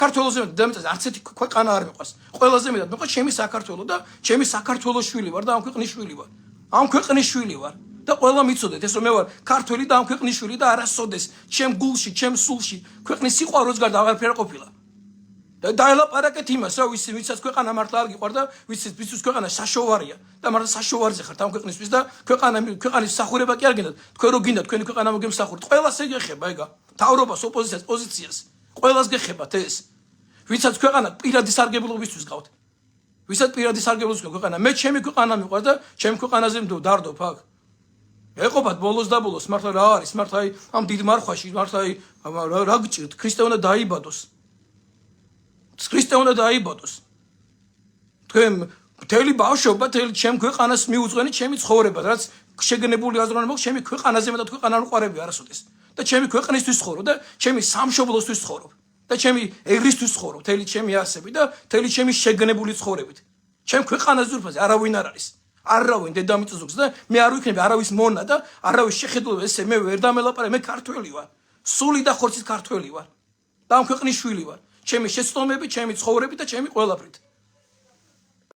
საქართველოს დამიწეს არც ერთი ქვეყანა არ მიყვარს. ყველაზე მეტად მიყვარს ჩემი საქართველო და ჩემი საქართველოს შვილი ვარ და ამ ქვეყნის შვილი ვარ. ამ ქვეყნის შვილი ვარ. და ყველა მიცოდეთ ეს რომ მე ვარ ქართველი და ამ ქვეყნის შვილი და არასოდეს ჩემ გულში, ჩემ სულში ქვეყნის სიყვარულს გარდა აღარაფერი ყოფილა. და დაელაპარაკეთ იმას, რა ვისაც ქვეყანა მართლა არ გიყვარს და ვისთვის ქვეყანა საშოვარია და მართლა საშოვარზე ხართ ამ ქვეყნისთვის და ქვეყანის სახურება კი არ გინდათ. თქვენ რო გინდათ თქვენი ქვეყანა მოგემსახურეთ. ყველას ეგეხება ეგა. მთავრობას, ოპოზიციას, პოზიციას. ყველას გეხებათ ეს. ვისაც ქვეყანა პირადი სარგებლობისთვის გყავთ. ვისაც პირადი სარგებლობისთვის ქვეყანა. მე ჩემი ქვეყანა მიყვარს და ჩემ ქვეყანაზე დავდარდობ აქ. ეყობათ ბოლოს და ბოლოს მართლა რა არის? მართლა ამ დიდ მარხვაში მართლა რა გჭირთ? ქრისტე უნდა დაიბადოს. ქრისტე უნდა დაიბადოს. თქვენ მთელი ბავშვობა, მთელი ჩემ ქვეყანას მიუძღვენით ჩემი ცხოვრება, რაც შეგნებული აზროვნა მოხ ჩემი ქვეყანაზე მეტად ქვეყანა არ უყარები არასოდეს. და ჩემი ქვეყნისთვის ცხოვრობ და ჩემი სამშობლოსთვის ცხოვრობ. და ჩემი ერისთვის ცხოვრობ, მთელი ჩემი არსებით და მთელი ჩემი შეგნებული ცხოვრებით. ჩემ ქვეყანას ზურფაზე არავინ არ არის. არავინ დედამიწის და მე არ ვიქნები არავის მონა და არავის შეხედულება ესე მე ვერ დამელაპარაკე, მე ქართველი ვარ. სული და ხორცით ქართველი ვარ. და ამ ქვეყნის შვილი ვარ. ჩემი შეცდომები, ჩემი ცხოვრები და ჩემი ყველაფრით.